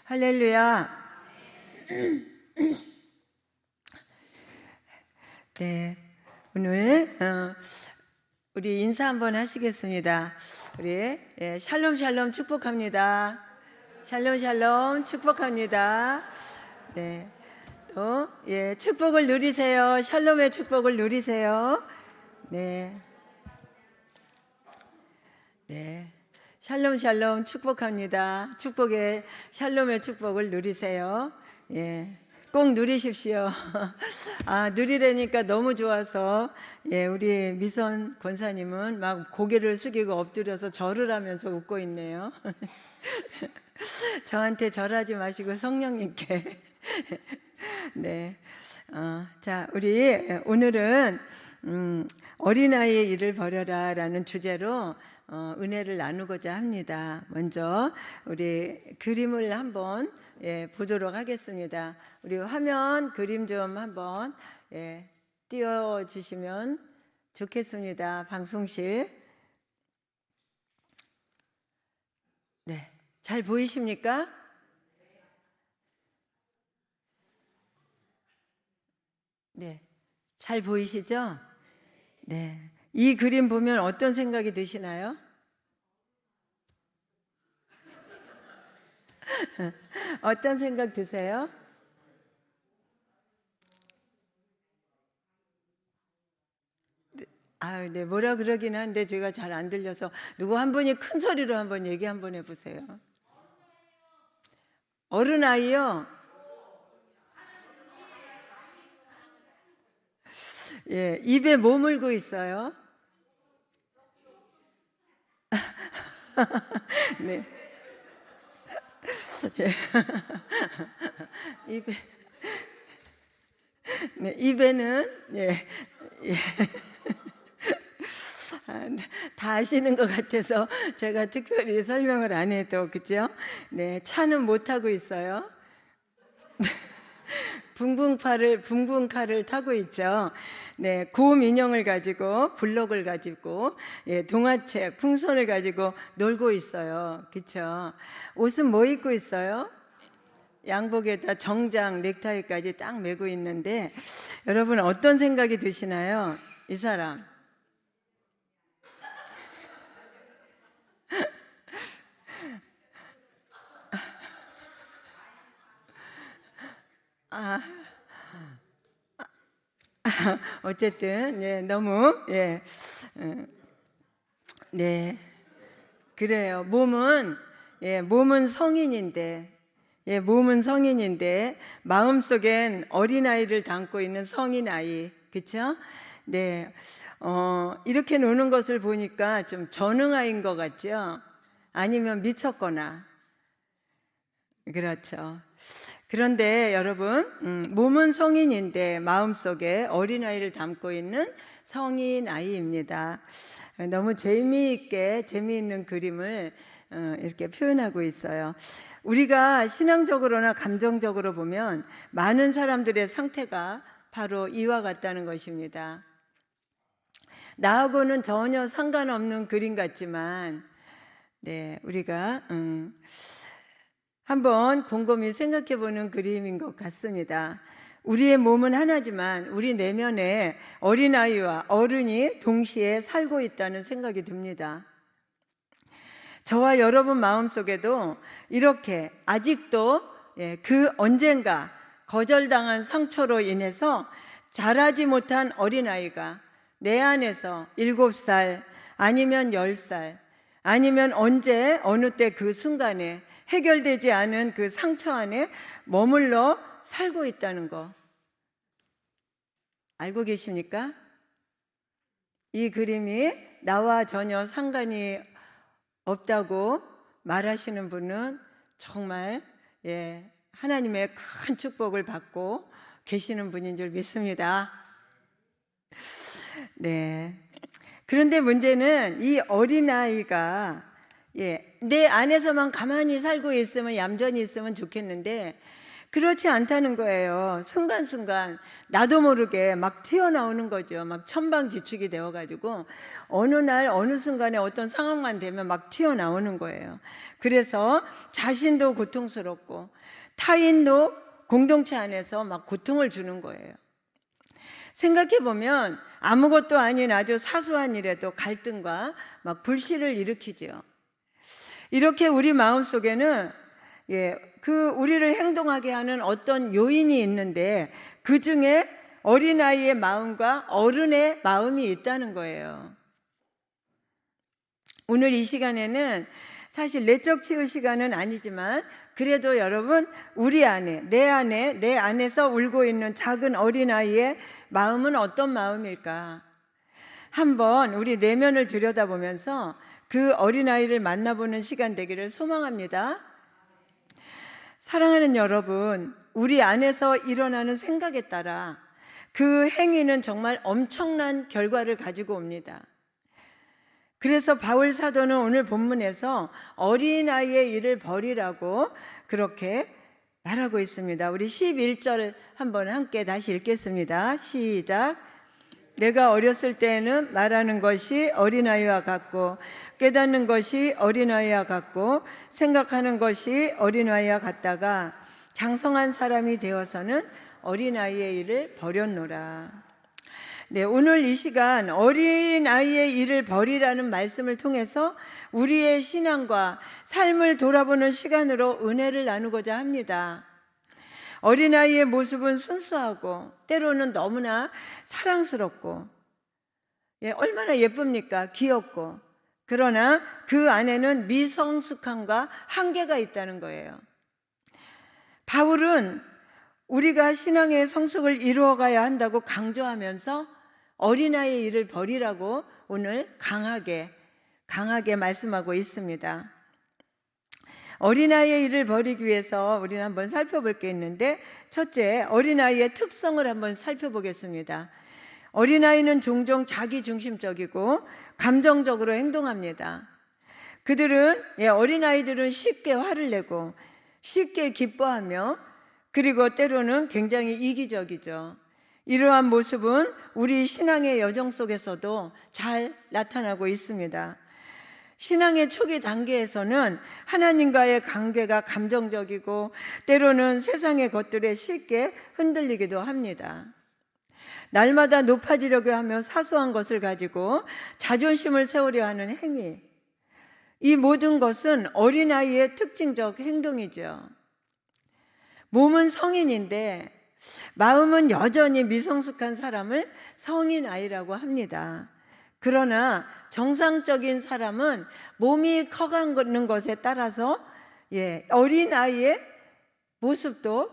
할렐루야. 네, 오늘 우리 인사 한번 하시겠습니다. 우리 샬롬 샬롬 축복합니다. 샬롬 샬롬 축복합니다. 네, 또 축복을 누리세요. 샬롬의 축복을 누리세요. 네, 네. 샬롬 샬롬 축복합니다. 축복의 샬롬의 축복을 누리세요. 꼭 누리십시오. 누리려니까 너무 좋아서 우리 미선 권사님은 막 고개를 숙이고 엎드려서 절을 하면서 웃고 있네요. 저한테 절하지 마시고 성령님께. 네. 자, 우리 오늘은 어린아이의 일을 버려라라는 주제로 은혜를 나누고자 합니다. 먼저 우리 그림을 한번 보도록 하겠습니다. 우리 화면 그림 좀 한번 띄워주시면 좋겠습니다. 방송실. 네, 잘 보이십니까? 네, 잘 보이시죠? 네. 이 그림 보면 어떤 생각이 드시나요? 어떤 생각 드세요? 네, 뭐라 그러긴 한데 제가 잘 안 들려서 누구 한 분이 큰 소리로 한번 얘기 한번 해보세요. 어른아이요? 입에 뭐 물고 있어요? 네. 입에는 다 아시는 것 같아서 제가 특별히 설명을 안 해도 그죠? 네, 차는 못 타고 있어요. 붕붕 칼을 타고 있죠. 네, 곰 인형을 가지고 블럭을 가지고 동화책, 풍선을 가지고 놀고 있어요. 그렇죠? 옷은 뭐 입고 있어요? 양복에다 정장, 넥타이까지 딱 메고 있는데 여러분 어떤 생각이 드시나요? 이 사람 어쨌든 너무 네, 그래요. 몸은 성인인데 몸은 성인인데 마음속엔 어린아이를 담고 있는 성인아이. 그렇죠? 네. 이렇게 노는 것을 보니까 좀 전응아이인 것 같죠? 아니면 미쳤거나. 그렇죠. 그런데 여러분, 몸은 성인인데 마음속에 어린아이를 담고 있는 성인아이입니다. 너무 재미있는 그림을 이렇게 표현하고 있어요. 우리가 신앙적으로나 감정적으로 보면 많은 사람들의 상태가 바로 이와 같다는 것입니다. 나하고는 전혀 상관없는 그림 같지만 우리가 한번 곰곰이 생각해 보는 그림인 것 같습니다. 우리의 몸은 하나지만 우리 내면에 어린아이와 어른이 동시에 살고 있다는 생각이 듭니다. 저와 여러분 마음속에도 이렇게 아직도 그 언젠가 거절당한 상처로 인해서 자라지 못한 어린아이가 내 안에서 7살 아니면 10살 아니면 언제 어느 때 그 순간에 해결되지 않은 그 상처 안에 머물러 살고 있다는 거 알고 계십니까? 이 그림이 나와 전혀 상관이 없다고 말하시는 분은 정말 하나님의 큰 축복을 받고 계시는 분인 줄 믿습니다. 네. 그런데 문제는 이 어린아이가 내 안에서만 가만히 살고 있으면 얌전히 있으면 좋겠는데 그렇지 않다는 거예요. 순간순간 나도 모르게 막 튀어나오는 거죠. 막 천방지축이 되어가지고 어느 날 어느 순간에 어떤 상황만 되면 막 튀어나오는 거예요. 그래서 자신도 고통스럽고 타인도 공동체 안에서 막 고통을 주는 거예요. 생각해보면 아무것도 아닌 아주 사소한 일에도 갈등과 막 불씨를 일으키죠. 이렇게 우리 마음속에는 우리를 행동하게 하는 어떤 요인이 있는데 그 중에 어린아이의 마음과 어른의 마음이 있다는 거예요. 오늘 이 시간에는 사실 내적 치유 시간은 아니지만 그래도 여러분 우리 안에 내 안에서 울고 있는 작은 어린아이의 마음은 어떤 마음일까? 한번 우리 내면을 들여다보면서 그 어린아이를 만나보는 시간 되기를 소망합니다. 사랑하는 여러분, 우리 안에서 일어나는 생각에 따라 그 행위는 정말 엄청난 결과를 가지고 옵니다. 그래서 바울 사도는 오늘 본문에서 어린아이의 일을 버리라고 그렇게 말하고 있습니다. 우리 11절 한번 함께 다시 읽겠습니다. 시작. 내가 어렸을 때에는 말하는 것이 어린아이와 같고 깨닫는 것이 어린아이와 같고 생각하는 것이 어린아이와 같다가 장성한 사람이 되어서는 어린아이의 일을 버렸노라. 네, 오늘 이 시간 어린아이의 일을 버리라는 말씀을 통해서 우리의 신앙과 삶을 돌아보는 시간으로 은혜를 나누고자 합니다. 어린아이의 모습은 순수하고 때로는 너무나 사랑스럽고 얼마나 예쁩니까? 귀엽고. 그러나 그 안에는 미성숙함과 한계가 있다는 거예요. 바울은 우리가 신앙의 성숙을 이루어가야 한다고 강조하면서 어린아이의 일을 버리라고 오늘 강하게 말씀하고 있습니다. 어린아이의 일을 버리기 위해서 우리는 한번 살펴볼 게 있는데, 첫째, 어린아이의 특성을 한번 살펴보겠습니다. 어린아이는 종종 자기중심적이고 감정적으로 행동합니다. 어린아이들은 쉽게 화를 내고 쉽게 기뻐하며 그리고 때로는 굉장히 이기적이죠. 이러한 모습은 우리 신앙의 여정 속에서도 잘 나타나고 있습니다. 신앙의 초기 단계에서는 하나님과의 관계가 감정적이고 때로는 세상의 것들에 쉽게 흔들리기도 합니다. 날마다 높아지려고 하며 사소한 것을 가지고 자존심을 세우려 하는 행위, 이 모든 것은 어린아이의 특징적 행동이죠. 몸은 성인인데 마음은 여전히 미성숙한 사람을 성인아이라고 합니다. 그러나 정상적인 사람은 몸이 커가는 것에 따라서 어린아이의 모습도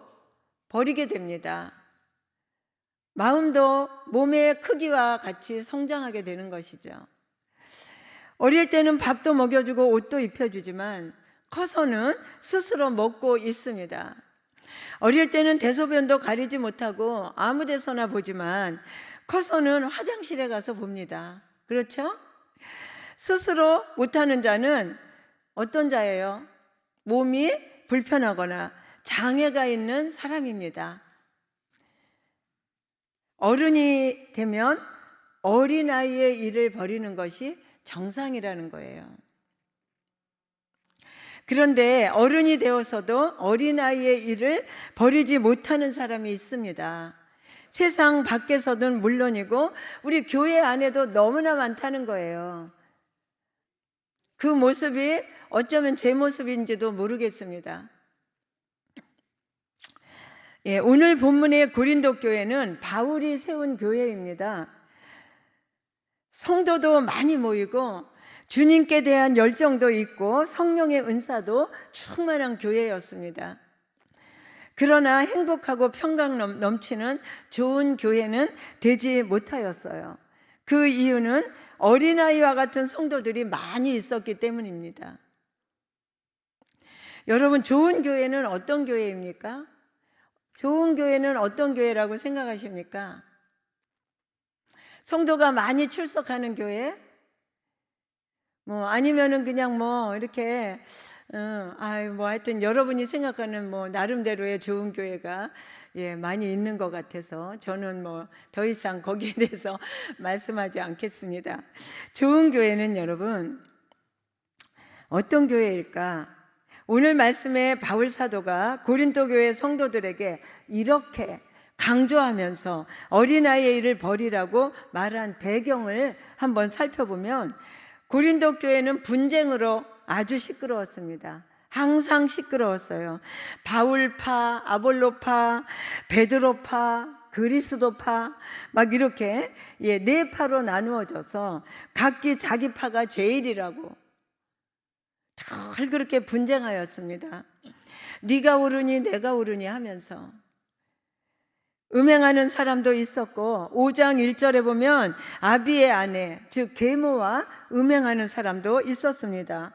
버리게 됩니다. 마음도 몸의 크기와 같이 성장하게 되는 것이죠. 어릴 때는 밥도 먹여주고 옷도 입혀주지만 커서는 스스로 먹고 있습니다. 어릴 때는 대소변도 가리지 못하고 아무 데서나 보지만 커서는 화장실에 가서 봅니다. 그렇죠? 스스로 못하는 자는 어떤 자예요? 몸이 불편하거나 장애가 있는 사람입니다. 어른이 되면 어린아이의 일을 버리는 것이 정상이라는 거예요. 그런데 어른이 되어서도 어린아이의 일을 버리지 못하는 사람이 있습니다. 세상 밖에서는 물론이고 우리 교회 안에도 너무나 많다는 거예요. 그 모습이 어쩌면 제 모습인지도 모르겠습니다. 오늘 본문의 고린도 교회는 바울이 세운 교회입니다. 성도도 많이 모이고 주님께 대한 열정도 있고 성령의 은사도 충만한 교회였습니다. 그러나 행복하고 평강 넘치는 좋은 교회는 되지 못하였어요. 그 이유는 어린아이와 같은 성도들이 많이 있었기 때문입니다. 여러분, 좋은 교회는 어떤 교회입니까? 좋은 교회는 어떤 교회라고 생각하십니까? 성도가 많이 출석하는 교회? 아니면은 그냥 이렇게 뭐 하여튼 여러분이 생각하는 뭐 나름대로의 좋은 교회가 많이 있는 것 같아서 저는 뭐 더 이상 거기에 대해서 말씀하지 않겠습니다. 좋은 교회는 여러분 어떤 교회일까? 오늘 말씀에 바울 사도가 고린도 교회 성도들에게 이렇게 강조하면서 어린아이의 일을 버리라고 말한 배경을 한번 살펴보면 고린도 교회는 분쟁으로 아주 시끄러웠습니다. 항상 시끄러웠어요. 바울파, 아볼로파, 베드로파, 그리스도파 막 이렇게 네 파로 나누어져서 각기 자기 파가 제일이라고 늘 그렇게 분쟁하였습니다. 네가 옳으니 내가 옳으니 하면서 음행하는 사람도 있었고 5장 1절에 보면 아비의 아내 즉 계모와 음행하는 사람도 있었습니다.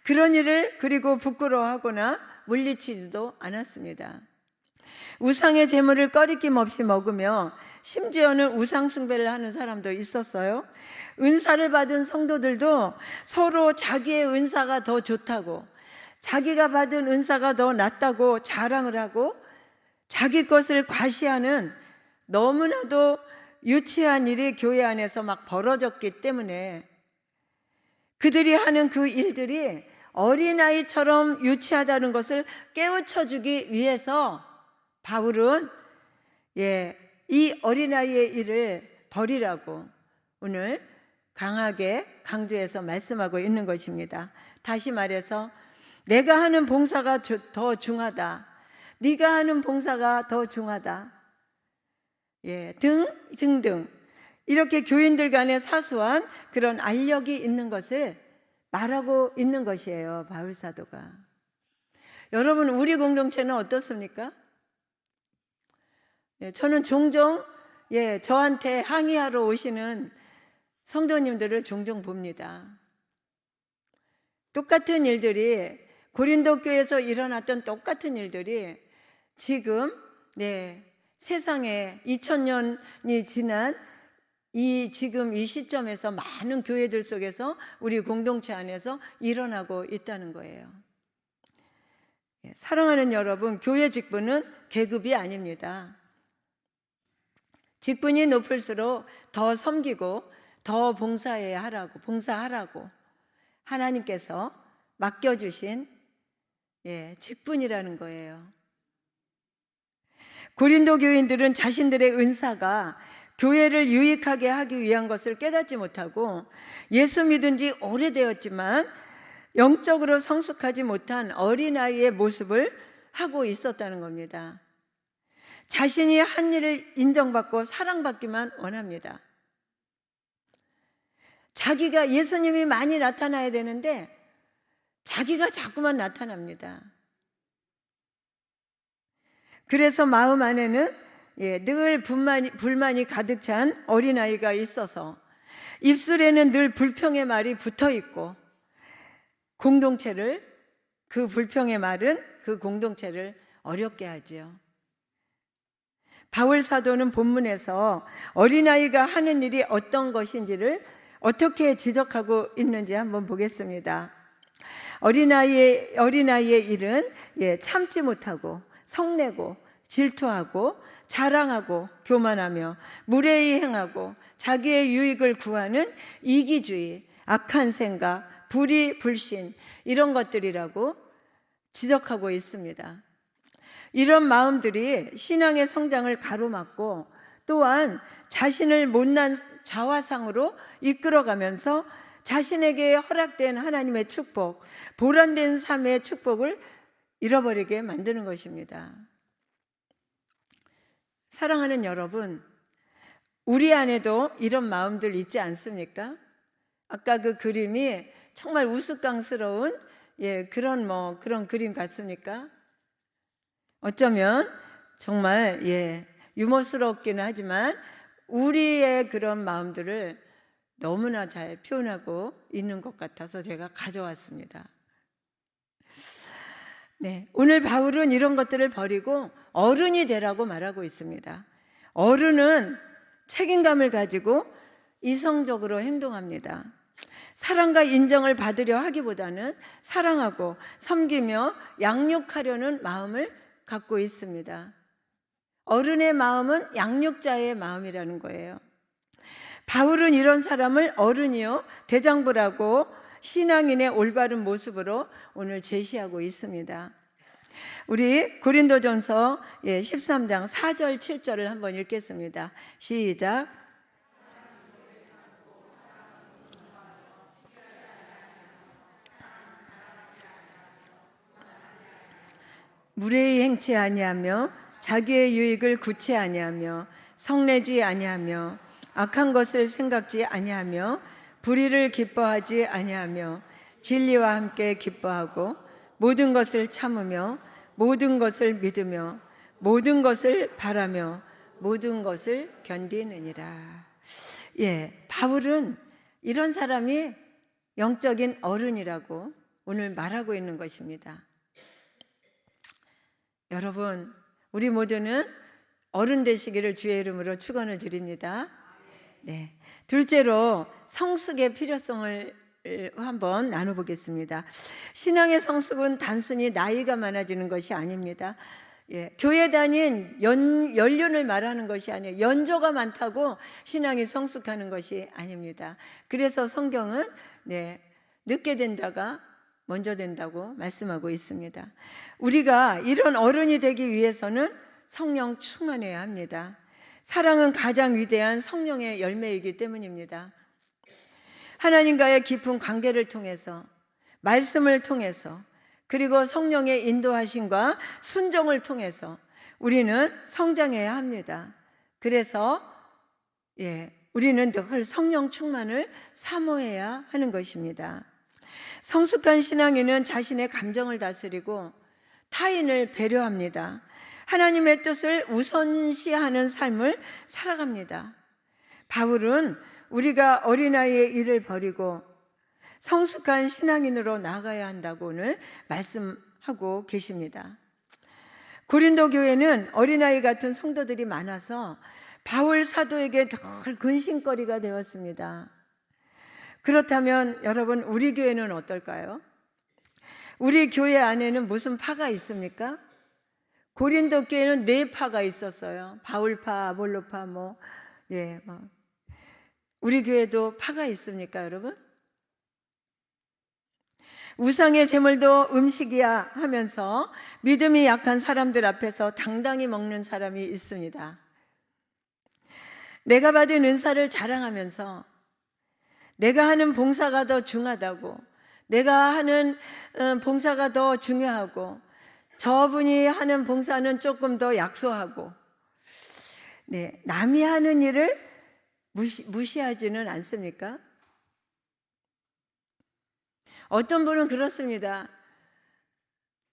그런 일을 그리고 부끄러워하거나 물리치지도 않았습니다. 우상의 제물을 꺼리낌 없이 먹으며 심지어는 우상 숭배를 하는 사람도 있었어요. 은사를 받은 성도들도 서로 자기의 은사가 더 좋다고, 자기가 받은 은사가 더 낫다고 자랑을 하고 자기 것을 과시하는 너무나도 유치한 일이 교회 안에서 막 벌어졌기 때문에 그들이 하는 그 일들이 어린아이처럼 유치하다는 것을 깨우쳐주기 위해서 바울은 이 어린아이의 일을 버리라고 오늘 강하게 강조해서 말씀하고 있는 것입니다. 다시 말해서 내가 하는 봉사가 더 중하다, 네가 하는 봉사가 더 중하다, 등등 이렇게 교인들 간에 사소한 그런 알력이 있는 것을 말하고 있는 것이에요, 바울 사도가. 여러분, 우리 공동체는 어떻습니까? 저는 종종 저한테 항의하러 오시는 성도님들을 종종 봅니다. 똑같은 일들이, 고린도 교회에서 일어났던 똑같은 일들이 지금 세상에 2000년이 지난 지금 이 시점에서 많은 교회들 속에서 우리 공동체 안에서 일어나고 있다는 거예요. 사랑하는 여러분, 교회 직분은 계급이 아닙니다. 직분이 높을수록 더 섬기고 더 봉사하라고 하나님께서 맡겨주신 직분이라는 거예요. 고린도 교인들은 자신들의 은사가 교회를 유익하게 하기 위한 것을 깨닫지 못하고 예수 믿은 지 오래되었지만 영적으로 성숙하지 못한 어린아이의 모습을 하고 있었다는 겁니다. 자신이 한 일을 인정받고 사랑받기만 원합니다. 자기가, 예수님이 많이 나타나야 되는데 자기가 자꾸만 나타납니다. 그래서 마음 안에는 늘 불만이 가득 찬 어린아이가 있어서 입술에는 늘 불평의 말이 붙어 있고 그 불평의 말은 그 공동체를 어렵게 하지요. 바울 사도는 본문에서 어린아이가 하는 일이 어떤 것인지를 어떻게 지적하고 있는지 한번 보겠습니다. 어린아이의 일은 참지 못하고 성내고 질투하고 자랑하고 교만하며 무례히 행하고 자기의 유익을 구하는 이기주의, 악한 생각, 불의, 불신 이런 것들이라고 지적하고 있습니다. 이런 마음들이 신앙의 성장을 가로막고 또한 자신을 못난 자화상으로 이끌어가면서 자신에게 허락된 하나님의 축복, 보람된 삶의 축복을 잃어버리게 만드는 것입니다. 사랑하는 여러분, 우리 안에도 이런 마음들 있지 않습니까? 아까 그 그림이 정말 우스꽝스러운 그런 그림 같습니까? 어쩌면 정말 유머스럽기는 하지만 우리의 그런 마음들을 너무나 잘 표현하고 있는 것 같아서 제가 가져왔습니다. 오늘 바울은 이런 것들을 버리고 어른이 되라고 말하고 있습니다. 어른은 책임감을 가지고 이성적으로 행동합니다. 사랑과 인정을 받으려 하기보다는 사랑하고 섬기며 양육하려는 마음을 갖고 있습니다. 어른의 마음은 양육자의 마음이라는 거예요. 바울은 이런 사람을 어른이요 대장부라고 신앙인의 올바른 모습으로 오늘 제시하고 있습니다. 우리 고린도전서 13장 4절 7절을 한번 읽겠습니다. 시작. 무례히 행치 아니하며 자기의 유익을 구치 아니하며 성내지 아니하며 악한 것을 생각지 아니하며 불의를 기뻐하지 아니하며 진리와 함께 기뻐하고 모든 것을 참으며 모든 것을 믿으며 모든 것을 바라며 모든 것을 견디느니라. 바울은 이런 사람이 영적인 어른이라고 오늘 말하고 있는 것입니다. 여러분, 우리 모두는 어른 되시기를 주의 이름으로 축원을 드립니다. 둘째로 성숙의 필요성을 한번 나눠보겠습니다. 신앙의 성숙은 단순히 나이가 많아지는 것이 아닙니다. 교회 다닌 연륜을 말하는 것이 아니에요. 연조가 많다고 신앙이 성숙하는 것이 아닙니다. 그래서 성경은 늦게 된다가 먼저 된다고 말씀하고 있습니다. 우리가 이런 어른이 되기 위해서는 성령 충만해야 합니다. 사랑은 가장 위대한 성령의 열매이기 때문입니다. 하나님과의 깊은 관계를 통해서, 말씀을 통해서, 그리고 성령의 인도하심과 순종을 통해서 우리는 성장해야 합니다. 그래서 우리는 늘 성령 충만을 사모해야 하는 것입니다. 성숙한 신앙인은 자신의 감정을 다스리고 타인을 배려합니다. 하나님의 뜻을 우선시하는 삶을 살아갑니다. 바울은 우리가 어린아이의 일을 버리고 성숙한 신앙인으로 나아가야 한다고 오늘 말씀하고 계십니다. 고린도 교회는 어린아이 같은 성도들이 많아서 바울 사도에게 늘 근심거리가 되었습니다. 그렇다면 여러분, 우리 교회는 어떨까요? 우리 교회 안에는 무슨 파가 있습니까? 고린도 교회는 4파가 있었어요. 바울파, 아볼로파, 우리 교회도 파가 있습니까, 여러분? 우상의 제물도 음식이야 하면서 믿음이 약한 사람들 앞에서 당당히 먹는 사람이 있습니다. 내가 받은 은사를 자랑하면서 내가 하는 봉사가 더 중하다고, 내가 하는 봉사가 더 중요하고, 저분이 하는 봉사는 조금 더 약소하고, 남이 하는 일을 무시하지는 않습니까? 어떤 분은 그렇습니다.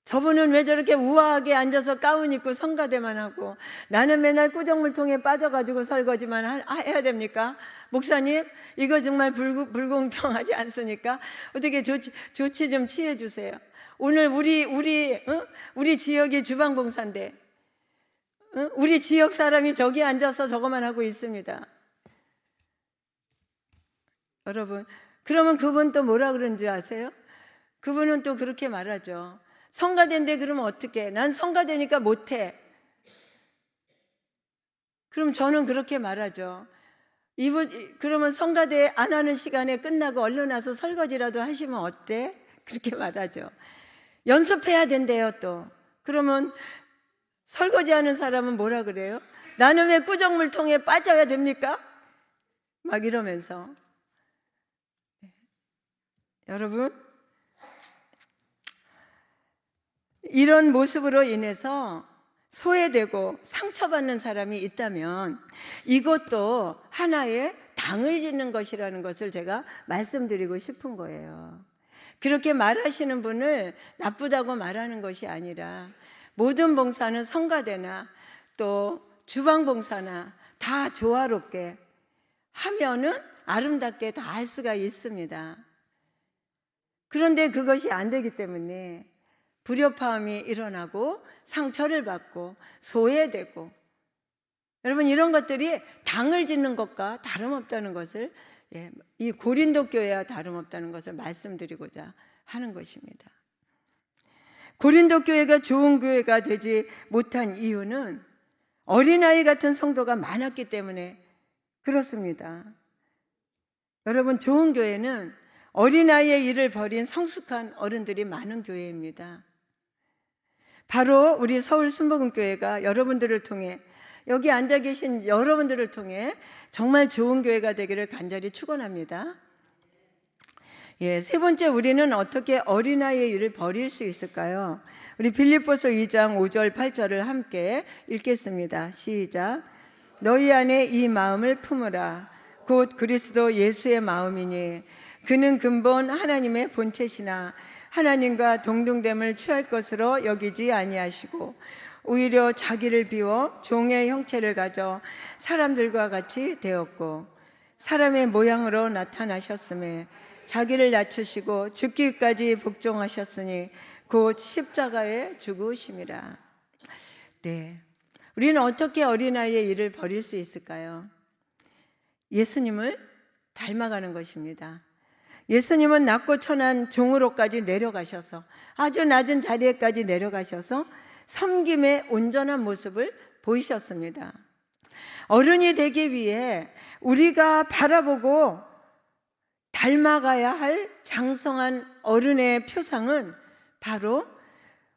저분은 왜 저렇게 우아하게 앉아서 가운 입고 성가대만 하고 나는 맨날 꾸정물통에 빠져가지고 설거지만 해야 됩니까? 목사님, 이거 정말 불공평하지 않습니까? 어떻게 조치 좀 취해 주세요. 오늘 우리 지역이 주방봉사인데 우리 지역 사람이 저기 앉아서 저거만 하고 있습니다. 여러분, 그러면 그분 또 뭐라 그러는 줄 아세요? 그분은 또 그렇게 말하죠. 성가대인데 그러면 어떡해? 난 성가대니까 못해. 그럼 저는 그렇게 말하죠. 그러면 성가대 안 하는 시간에 끝나고 얼른 와서 설거지라도 하시면 어때? 그렇게 말하죠. 연습해야 된대요 또. 그러면 설거지하는 사람은 뭐라 그래요? 나는 왜 꾸정물통에 빠져야 됩니까? 막 이러면서. 여러분, 이런 모습으로 인해서 소외되고 상처받는 사람이 있다면 이것도 하나의 당을 짓는 것이라는 것을 제가 말씀드리고 싶은 거예요. 그렇게 말하시는 분을 나쁘다고 말하는 것이 아니라 모든 봉사는 성가대나 또 주방봉사나 다 조화롭게 하면은 아름답게 다 할 수가 있습니다. 그런데 그것이 안 되기 때문에 불협화음이 일어나고 상처를 받고 소외되고, 여러분, 이런 것들이 당을 짓는 것과 다름없다는 것을 이 고린도 교회와 다름없다는 것을 말씀드리고자 하는 것입니다. 고린도 교회가 좋은 교회가 되지 못한 이유는 어린아이 같은 성도가 많았기 때문에 그렇습니다. 여러분, 좋은 교회는 어린아이의 일을 벌인 성숙한 어른들이 많은 교회입니다. 바로 우리 서울 순복음교회가 여러분들을 통해, 여기 앉아 계신 여러분들을 통해 정말 좋은 교회가 되기를 간절히 축원합니다. 세 번째, 우리는 어떻게 어린아이의 일을 벌일 수 있을까요? 우리 빌립보서 2장 5절 8절을 함께 읽겠습니다. 시작. 너희 안에 이 마음을 품으라. 곧 그리스도 예수의 마음이니 그는 근본 하나님의 본체시나 하나님과 동등됨을 취할 것으로 여기지 아니하시고 오히려 자기를 비워 종의 형체를 가져 사람들과 같이 되었고 사람의 모양으로 나타나셨음에 자기를 낮추시고 죽기까지 복종하셨으니 곧 십자가에 죽으심이라. 우리는 어떻게 어린아이의 일을 벌일 수 있을까요? 예수님을 닮아가는 것입니다. 예수님은 낮고 천한 종으로까지 내려가셔서, 아주 낮은 자리에까지 내려가셔서 섬김의 온전한 모습을 보이셨습니다. 어른이 되기 위해 우리가 바라보고 닮아가야 할 장성한 어른의 표상은 바로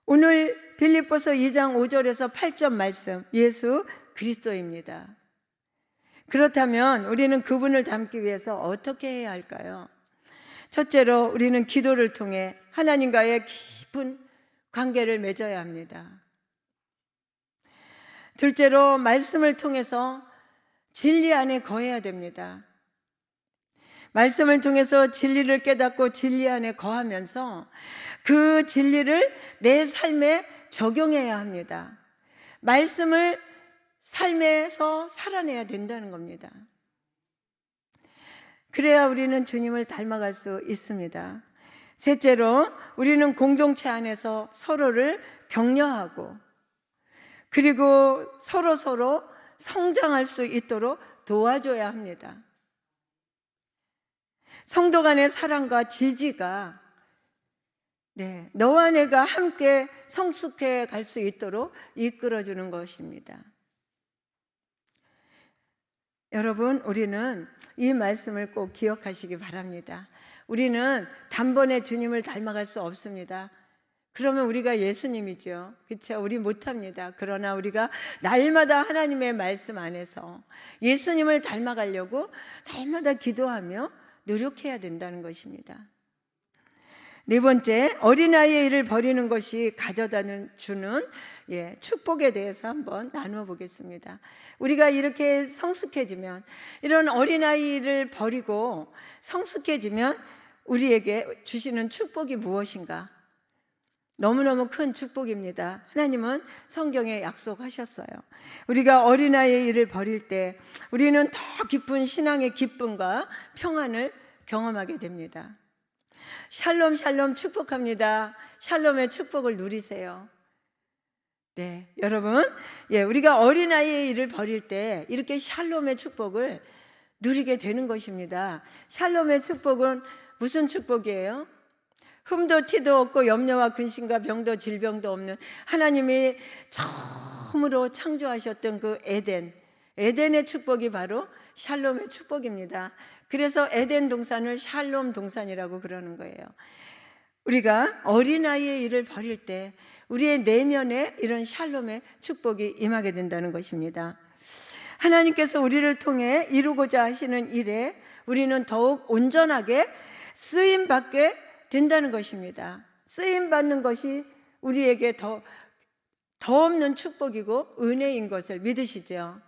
오늘 빌립보서 2장 5절에서 8절 말씀, 예수 그리스도입니다. 그렇다면 우리는 그분을 닮기 위해서 어떻게 해야 할까요? 첫째로 우리는 기도를 통해 하나님과의 깊은 관계를 맺어야 합니다. 둘째로 말씀을 통해서 진리 안에 거해야 됩니다. 말씀을 통해서 진리를 깨닫고 진리 안에 거하면서 그 진리를 내 삶에 적용해야 합니다. 말씀을 삶에서 살아내야 된다는 겁니다. 그래야 우리는 주님을 닮아갈 수 있습니다. 셋째로 우리는 공동체 안에서 서로를 격려하고 그리고 서로 성장할 수 있도록 도와줘야 합니다. 성도 간의 사랑과 지지가 너와 내가 함께 성숙해 갈 수 있도록 이끌어주는 것입니다. 여러분, 우리는 이 말씀을 꼭 기억하시기 바랍니다. 우리는 단번에 주님을 닮아갈 수 없습니다. 그러면 우리가 예수님이죠. 그렇죠? 우리 못합니다. 그러나 우리가 날마다 하나님의 말씀 안에서 예수님을 닮아가려고 날마다 기도하며 노력해야 된다는 것입니다. 네 번째, 어린아이의 일을 벌이는 것이 가져다 주는 축복에 대해서 한번 나누어 보겠습니다. 우리가 이렇게 성숙해지면, 이런 어린아이를 버리고 성숙해지면 우리에게 주시는 축복이 무엇인가? 너무너무 큰 축복입니다. 하나님은 성경에 약속하셨어요. 우리가 어린아이의 일을 벌일 때 우리는 더 깊은 신앙의 기쁨과 평안을 경험하게 됩니다. 샬롬 샬롬 축복합니다. 샬롬의 축복을 누리세요. 여러분, 우리가 어린아이의 일을 벌일 때 이렇게 샬롬의 축복을 누리게 되는 것입니다. 샬롬의 축복은 무슨 축복이에요? 흠도 티도 없고 염려와 근심과 병도 질병도 없는 하나님이 처음으로 창조하셨던 그 에덴의 축복이 바로 샬롬의 축복입니다. 그래서 에덴 동산을 샬롬 동산이라고 그러는 거예요. 우리가 어린아이의 일을 벌일 때 우리의 내면에 이런 샬롬의 축복이 임하게 된다는 것입니다. 하나님께서 우리를 통해 이루고자 하시는 일에 우리는 더욱 온전하게 쓰임받게 된다는 것입니다. 쓰임받는 것이 우리에게 더 없는 축복이고 은혜인 것을 믿으시죠?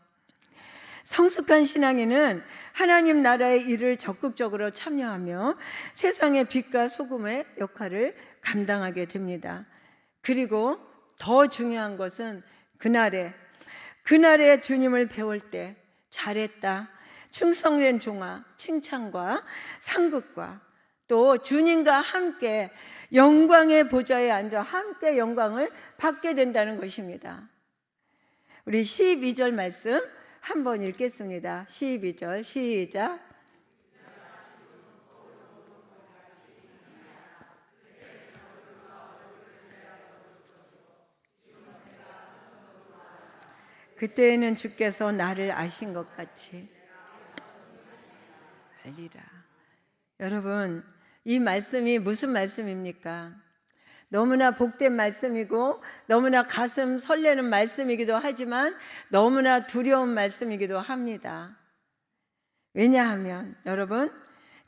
성숙한 신앙인은 하나님 나라의 일을 적극적으로 참여하며 세상의 빛과 소금의 역할을 감당하게 됩니다. 그리고 더 중요한 것은 그날에 주님을 배울 때 잘했다, 충성된 종아, 칭찬과 상급과 또 주님과 함께 영광의 보좌에 앉아 함께 영광을 받게 된다는 것입니다. 우리 12절 말씀 한번 읽겠습니다. 12절 시작. 그때에는 주께서 나를 아신 것 같이 알리라. 여러분, 이 말씀이 무슨 말씀입니까? 너무나 복된 말씀이고 너무나 가슴 설레는 말씀이기도 하지만 너무나 두려운 말씀이기도 합니다. 왜냐하면 여러분,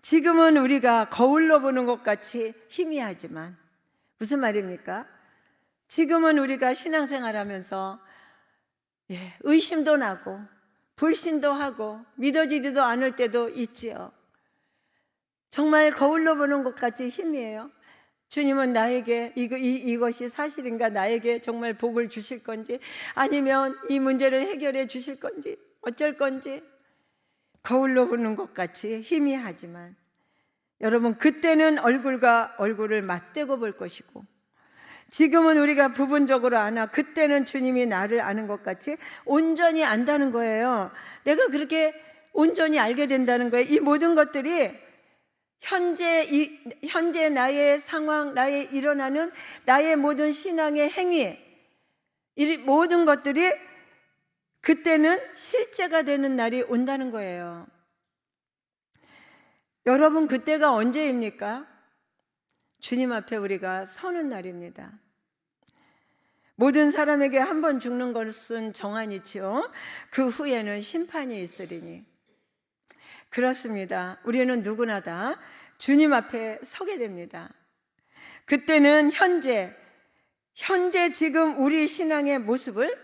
지금은 우리가 거울로 보는 것 같이 희미하지만, 무슨 말입니까? 지금은 우리가 신앙생활하면서 의심도 나고 불신도 하고 믿어지지도 않을 때도 있지요. 정말 거울로 보는 것 같이 희미해요. 주님은 나에게 이것이 사실인가, 나에게 정말 복을 주실 건지, 아니면 이 문제를 해결해 주실 건지, 어쩔 건지 거울로 보는 것 같이 희미하지만, 여러분, 그때는 얼굴과 얼굴을 맞대고 볼 것이고, 지금은 우리가 부분적으로 아나 그때는 주님이 나를 아는 것 같이 온전히 안다는 거예요. 내가 그렇게 온전히 알게 된다는 거예요. 이 모든 것들이 현재 나의 상황, 나의 일어나는 나의 모든 신앙의 행위, 이 모든 것들이 그때는 실제가 되는 날이 온다는 거예요. 여러분, 그때가 언제입니까? 주님 앞에 우리가 서는 날입니다. 모든 사람에게 한 번 죽는 것은 정한이지요. 그 후에는 심판이 있으리니. 그렇습니다. 우리는 누구나 다 주님 앞에 서게 됩니다. 그때는 현재 지금 우리 신앙의 모습을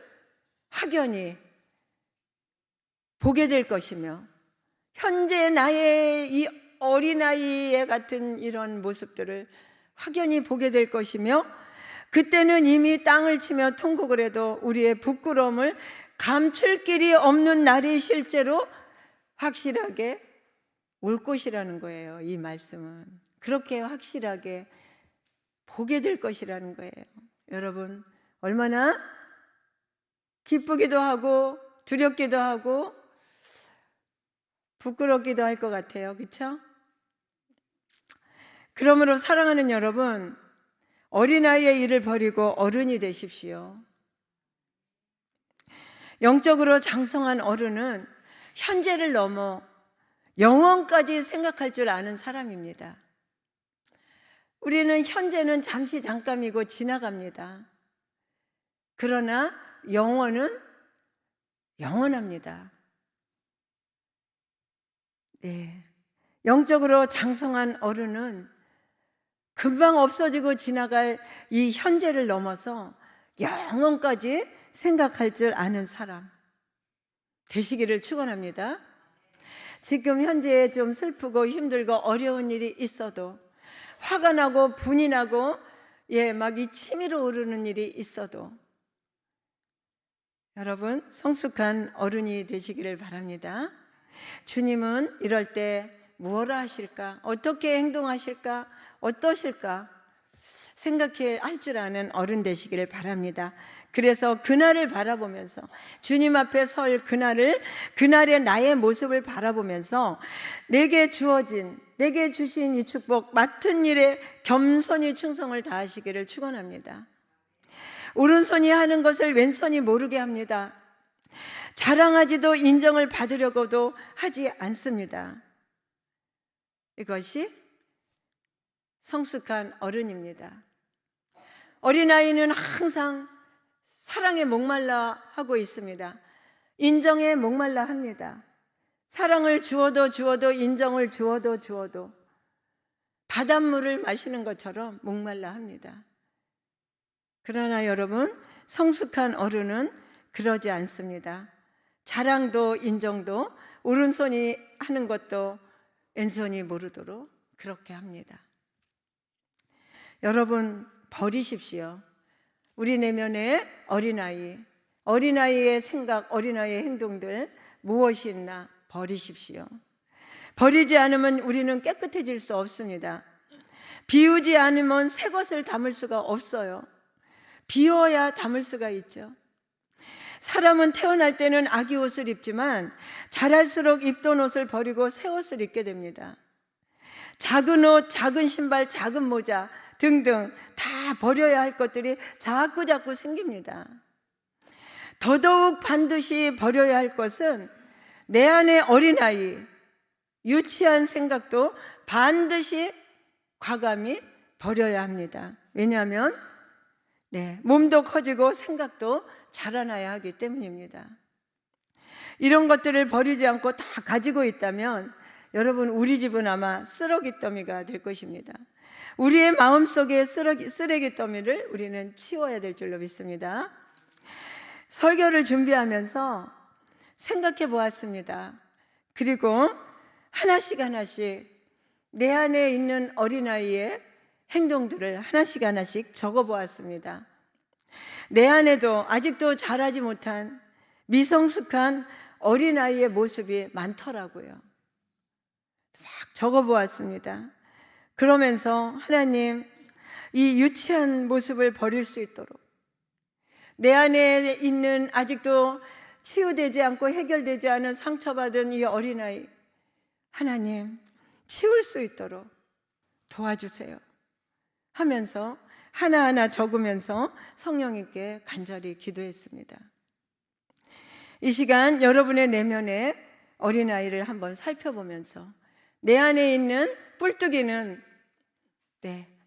확연히 보게 될 것이며, 현재 나의 이 어린아이에 같은 이런 모습들을 확연히 보게 될 것이며, 그때는 이미 땅을 치며 통곡을 해도 우리의 부끄러움을 감출 길이 없는 날이 실제로 확실하게 올 것이라는 거예요. 이 말씀은 그렇게 확실하게 보게 될 것이라는 거예요. 여러분, 얼마나 기쁘기도 하고 두렵기도 하고 부끄럽기도 할 것 같아요. 그렇죠? 그러므로 사랑하는 여러분, 어린아이의 일을 버리고 어른이 되십시오. 영적으로 장성한 어른은 현재를 넘어 영원까지 생각할 줄 아는 사람입니다. 우리는 현재는 잠시 잠깐이고 지나갑니다. 그러나 영원은 영원합니다. 네. 영적으로 장성한 어른은 금방 없어지고 지나갈 이 현재를 넘어서 영원까지 생각할 줄 아는 사람 되시기를 축원합니다. 지금 현재에 좀 슬프고 힘들고 어려운 일이 있어도, 화가 나고 분이 나고 막 이 치밀어 오르는 일이 있어도, 여러분, 성숙한 어른이 되시기를 바랍니다. 주님은 이럴 때 무엇을 하실까? 어떻게 행동하실까? 어떠실까? 생각해 할 줄 아는 어른 되시기를 바랍니다. 그래서 그날을 바라보면서, 주님 앞에 설 그날의 나의 모습을 바라보면서 내게 주신 이 축복, 맡은 일에 겸손히 충성을 다하시기를 축원합니다. 오른손이 하는 것을 왼손이 모르게 합니다. 자랑하지도 인정을 받으려고도 하지 않습니다. 이것이 성숙한 어른입니다. 어린아이는 항상 사랑에 목말라 하고 있습니다. 인정에 목말라 합니다. 사랑을 주어도 인정을 주어도 바닷물을 마시는 것처럼 목말라 합니다. 그러나 여러분, 성숙한 어른은 그러지 않습니다. 자랑도 인정도 오른손이 하는 것도 왼손이 모르도록 그렇게 합니다. 여러분, 버리십시오. 우리 내면의 어린아이의 생각, 어린아이의 행동들 무엇이 있나 버리십시오. 버리지 않으면 우리는 깨끗해질 수 없습니다. 비우지 않으면 새 것을 담을 수가 없어요. 비워야 담을 수가 있죠. 사람은 태어날 때는 아기 옷을 입지만 자랄수록 입던 옷을 버리고 새 옷을 입게 됩니다. 작은 옷, 작은 신발, 작은 모자 등등 다 버려야 할 것들이 자꾸 생깁니다. 더더욱 반드시 버려야 할 것은 내 안의 어린아이, 유치한 생각도 반드시 과감히 버려야 합니다. 왜냐하면 몸도 커지고 생각도 자라나야 하기 때문입니다. 이런 것들을 버리지 않고 다 가지고 있다면 여러분, 우리 집은 아마 쓰레기 더미가 될 것입니다. 우리의 마음속의 쓰레기 더미를 우리는 치워야 될 줄로 믿습니다. 설교를 준비하면서 생각해 보았습니다. 그리고 하나씩 내 안에 있는 어린아이의 행동들을 하나씩 적어 보았습니다. 내 안에도 아직도 자라지 못한 미성숙한 어린아이의 모습이 많더라고요. 막 적어 보았습니다. 그러면서 하나님, 이 유치한 모습을 버릴 수 있도록 내 안에 있는 아직도 치유되지 않고 해결되지 않은 상처받은 이 어린아이, 하나님 치울 수 있도록 도와주세요 하면서 하나하나 적으면서 성령님께 간절히 기도했습니다. 이 시간 여러분의 내면의 어린아이를 한번 살펴보면서 내 안에 있는 뿔뜨기는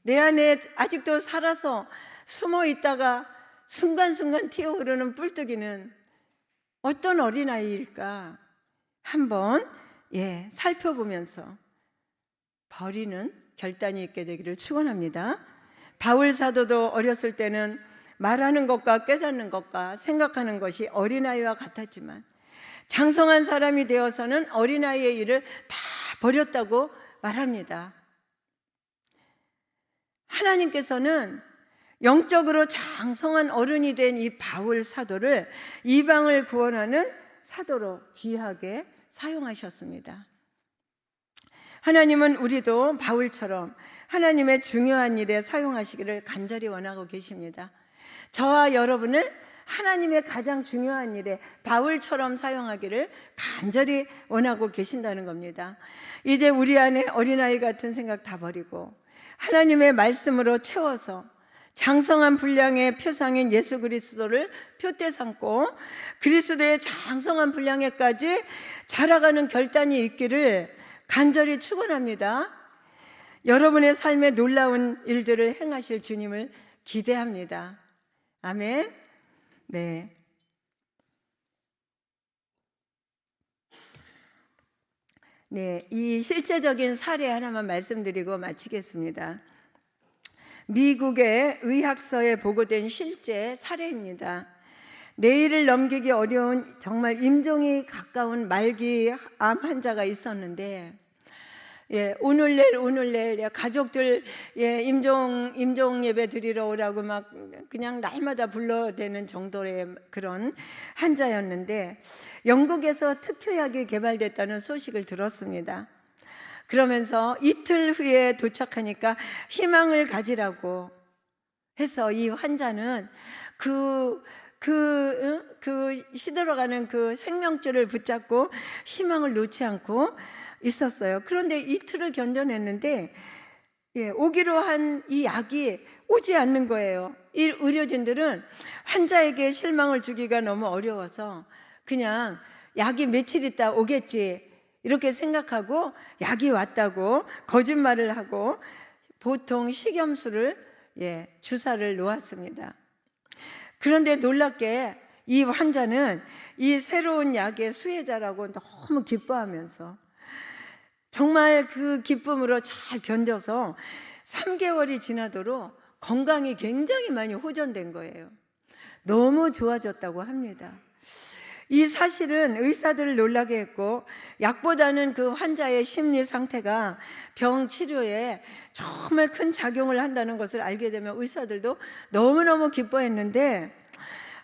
내 안에 아직도 살아서 숨어 있다가 순간순간 튀어오르는 뿔뜨기는 어떤 어린아이일까 한번 살펴보면서 버리는 결단이 있게 되기를 축원합니다. 바울 사도도 어렸을 때는 말하는 것과 깨닫는 것과 생각하는 것이 어린아이와 같았지만 장성한 사람이 되어서는 어린아이의 일을 다 버렸다고 말합니다. 하나님께서는 영적으로 장성한 어른이 된 이 바울 사도를 이방을 구원하는 사도로 귀하게 사용하셨습니다. 하나님은 우리도 바울처럼 하나님의 중요한 일에 사용하시기를 간절히 원하고 계십니다. 저와 여러분을 하나님의 가장 중요한 일에 바울처럼 사용하기를 간절히 원하고 계신다는 겁니다. 이제 우리 안에 어린아이 같은 생각 다 버리고 하나님의 말씀으로 채워서 장성한 분량의 표상인 예수 그리스도를 표대 삼고 그리스도의 장성한 분량에까지 자라가는 결단이 있기를 간절히 축원합니다. 여러분의 삶에 놀라운 일들을 행하실 주님을 기대합니다. 아멘. 이 실제적인 사례 하나만 말씀드리고 마치겠습니다. 미국의 의학서에 보고된 실제 사례입니다. 내일을 넘기기 어려운 정말 임종이 가까운 말기 암 환자가 있었는데 오늘 내일 가족들 임종 예배 드리러 오라고 막 그냥 날마다 불러대는 정도의 그런 환자였는데 영국에서 특효약이 개발됐다는 소식을 들었습니다. 그러면서 이틀 후에 도착하니까 희망을 가지라고 해서 이 환자는 그 시들어가는 그 생명줄을 붙잡고 희망을 놓지 않고 있었어요. 그런데 이틀을 견뎌냈는데 오기로 한 이 약이 오지 않는 거예요. 이 의료진들은 환자에게 실망을 주기가 너무 어려워서 그냥 약이 며칠 있다 오겠지 이렇게 생각하고 약이 왔다고 거짓말을 하고 보통 식염수를 주사를 놓았습니다. 그런데 놀랍게 이 환자는 이 새로운 약의 수혜자라고 너무 기뻐하면서 정말 그 기쁨으로 잘 견뎌서 3개월이 지나도록 건강이 굉장히 많이 호전된 거예요. 너무 좋아졌다고 합니다. 이 사실은 의사들을 놀라게 했고 약보다는 그 환자의 심리 상태가 병 치료에 정말 큰 작용을 한다는 것을 알게 되면 의사들도 너무너무 기뻐했는데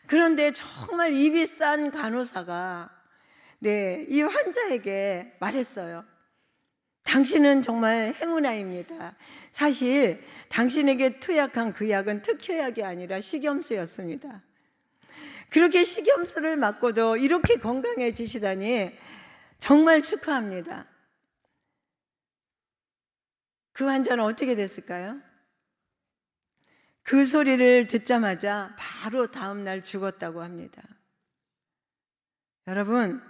그런데 정말 입이 싼 간호사가 이 환자에게 말했어요. 당신은 정말 행운아입니다. 사실 당신에게 투약한 그 약은 특효약이 아니라 식염수였습니다. 그렇게 식염수를 맞고도 이렇게 건강해지시다니 정말 축하합니다. 그 환자는 어떻게 됐을까요? 그 소리를 듣자마자 바로 다음 날 죽었다고 합니다. 여러분,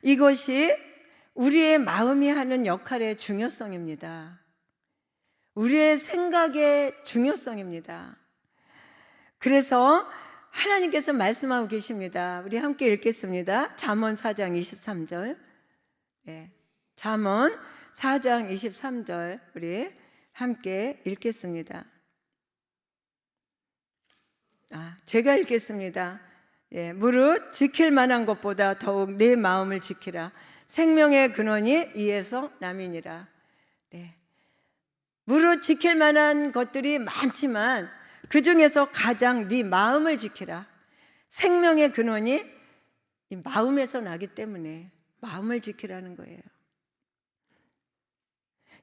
이것이 우리의 마음이 하는 역할의 중요성입니다. 우리의 생각의 중요성입니다. 그래서 하나님께서 말씀하고 계십니다. 우리 함께 읽겠습니다. 잠언 4장 23절. 잠언 4장 23절 우리 함께 읽겠습니다. 제가 읽겠습니다. 무릇 지킬 만한 것보다 더욱 내 마음을 지키라. 생명의 근원이 이에서 남이니라. 무릇 지킬 만한 것들이 많지만 그 중에서 가장 네 마음을 지키라. 생명의 근원이 이 마음에서 나기 때문에 마음을 지키라는 거예요.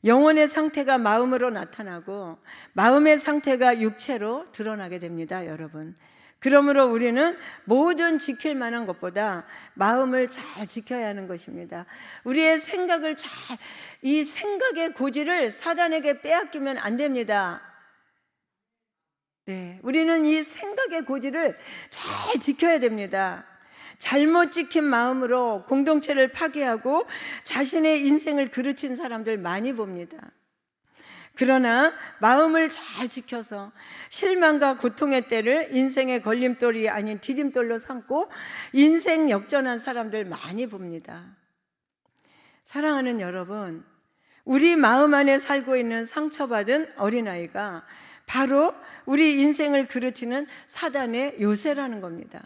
영혼의 상태가 마음으로 나타나고 마음의 상태가 육체로 드러나게 됩니다, 여러분. 그러므로 우리는 모든 지킬 만한 것보다 마음을 잘 지켜야 하는 것입니다. 우리의 생각을 이 생각의 고지를 사단에게 빼앗기면 안 됩니다. 우리는 이 생각의 고지를 잘 지켜야 됩니다. 잘못 지킨 마음으로 공동체를 파괴하고 자신의 인생을 그르친 사람들 많이 봅니다. 그러나 마음을 잘 지켜서 실망과 고통의 때를 인생의 걸림돌이 아닌 디딤돌로 삼고 인생 역전한 사람들 많이 봅니다. 사랑하는 여러분, 우리 마음 안에 살고 있는 상처받은 어린아이가 바로 우리 인생을 그르치는 사단의 요새라는 겁니다.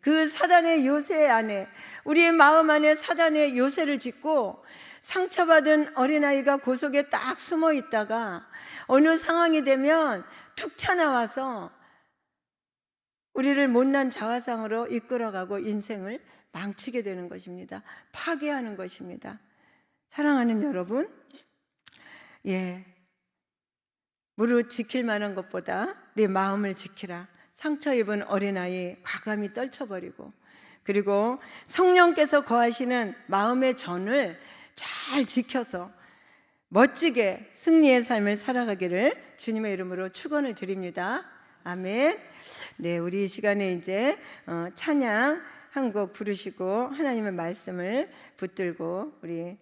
그 사단의 요새 안에, 우리의 마음 안에 사단의 요새를 짓고 상처받은 어린아이가 그 속에 딱 숨어 있다가 어느 상황이 되면 툭 튀어나와서 우리를 못난 자화상으로 이끌어가고 인생을 망치게 되는 것입니다. 파괴하는 것입니다. 사랑하는 여러분, 무릇 지킬 만한 것보다 네 마음을 지키라. 상처 입은 어린아이 과감히 떨쳐버리고, 그리고 성령께서 거하시는 마음의 전을 잘 지켜서 멋지게 승리의 삶을 살아가기를 주님의 이름으로 축원을 드립니다. 아멘. 우리 이 시간에 이제 찬양 한 곡 부르시고 하나님의 말씀을 붙들고 우리